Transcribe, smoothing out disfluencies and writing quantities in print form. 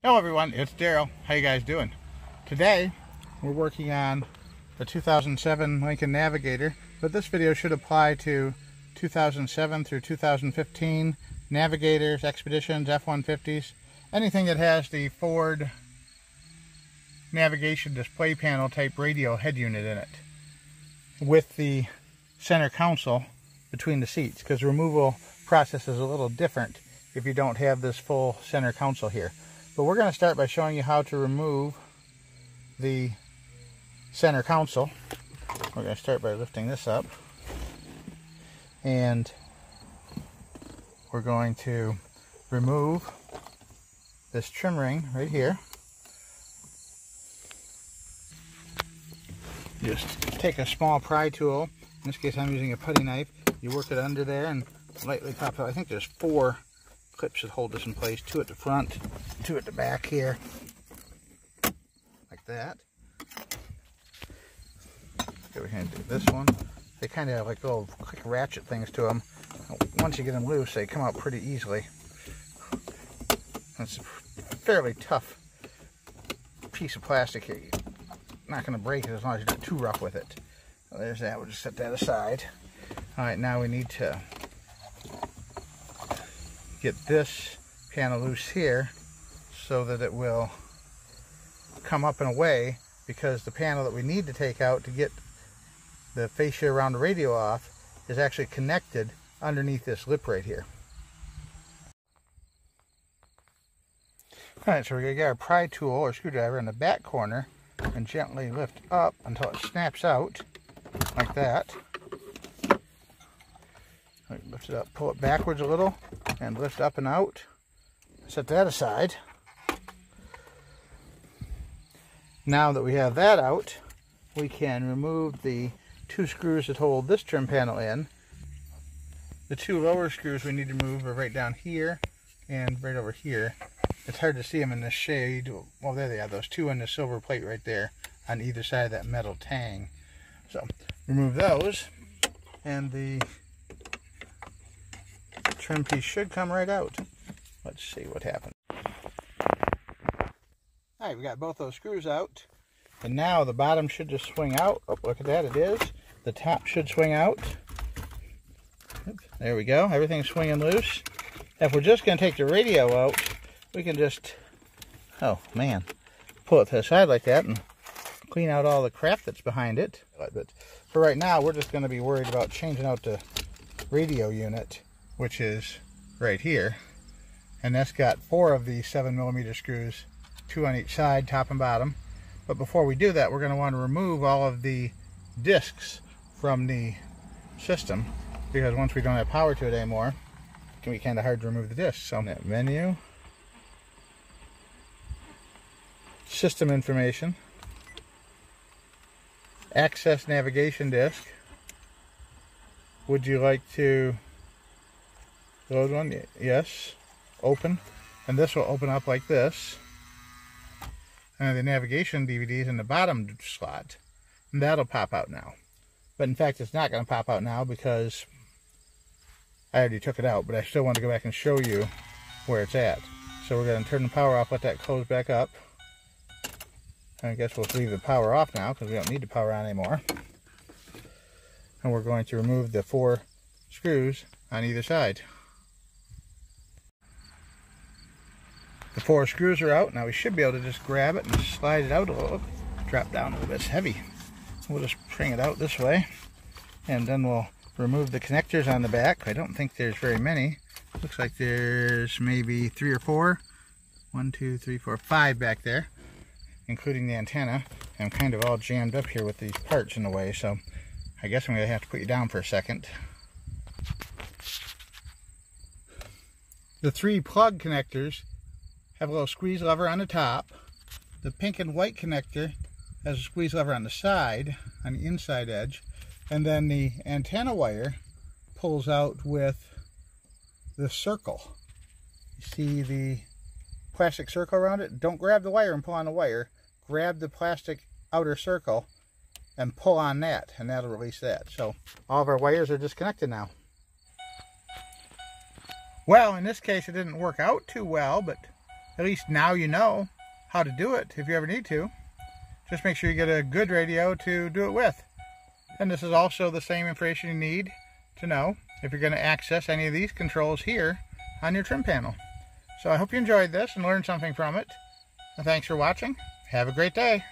Hello everyone, it's Daryl. How you guys doing? Today we're working on the 2007 Lincoln Navigator, but this video should apply to 2007 through 2015 Navigators, Expeditions, F-150s, anything that has the Ford navigation display panel type radio head unit in it with the center console between the seats, because the removal process is a little different if you don't have this full center console here. But we're going to start by showing you how to remove the center console. We're going to start by lifting this up, and we're going to remove this trim ring right here. Just take a small pry tool. In this case I'm using a putty knife. You work it under there and lightly pop it out. I think there's 4 clips that hold this in place, 2 at the front, 2 at the back here, like that. Okay, we're going to do this one. They kind of have like little quick ratchet things to them. Once you get them loose, they come out pretty easily. It's a fairly tough piece of plastic here. You're not going to break it as long as you're not too rough with it. So there's that. We'll just set that aside. All right, now we need to get this panel loose here so that it will come up and away, because the panel that we need to take out to get the fascia around the radio off is actually connected underneath this lip right here. Alright, so we're going to get our pry tool or screwdriver in the back corner and gently lift up until it snaps out like that. Lift it up, pull it backwards a little, and lift up and out. Set that aside. Now that we have that out, we can remove the 2 screws that hold this trim panel in. The 2 lower screws we need to move are right down here and right over here. It's hard to see them in this shade. Well, there they are, those 2 on the silver plate right there on either side of that metal tang. So remove those, and the trim piece should come right out. Let's see what happens. Alright, we got both those screws out, and now the bottom should just swing out. Oh, look at that, it is. The top should swing out. Oops, there we go, everything's swinging loose. If we're just going to take the radio out, we can just, oh man, pull it to the side like that and clean out all the crap that's behind it. But for right now, we're just going to be worried about changing out the radio unit, which is right here, and that's got 4 of these 7mm screws, 2 on each side, top and bottom. But before we do that, we're going to want to remove all of the discs from the system, because once we don't have power to it anymore, it can be kind of hard to remove the discs. So that menu, system information, access navigation disc. Would you like to load one? Yes. Open. And this will open up like this. And the navigation DVD is in the bottom slot. And that'll pop out now. But in fact, it's not going to pop out now because I already took it out. But I still want to go back and show you where it's at. So we're going to turn the power off, let that close back up. And I guess we'll leave the power off now because we don't need the power on anymore. And we're going to remove the 4 screws on either side. The 4 screws are out. Now we should be able to just grab it and slide it out a little. Drop down a little bit. It's heavy. We'll just bring it out this way. And then we'll remove the connectors on the back. I don't think there's very many. Looks like there's maybe 3 or 4. 1, 2, 3, 4, 5 back there, including the antenna. I'm kind of all jammed up here with these parts in the way, so I guess I'm going to have to put you down for a second. The 3 plug connectors have a little squeeze lever on the top. The pink and white connector has a squeeze lever on the side, on the inside edge. And then the antenna wire pulls out with the circle. You see the plastic circle around it? Don't grab the wire and pull on the wire. Grab the plastic outer circle and pull on that, and that'll release that. So all of our wires are disconnected now. Well, in this case it didn't work out too well, but at least now you know how to do it if you ever need to. Just make sure you get a good radio to do it with. And this is also the same information you need to know if you're going to access any of these controls here on your trim panel. So I hope you enjoyed this and learned something from it. And thanks for watching. Have a great day.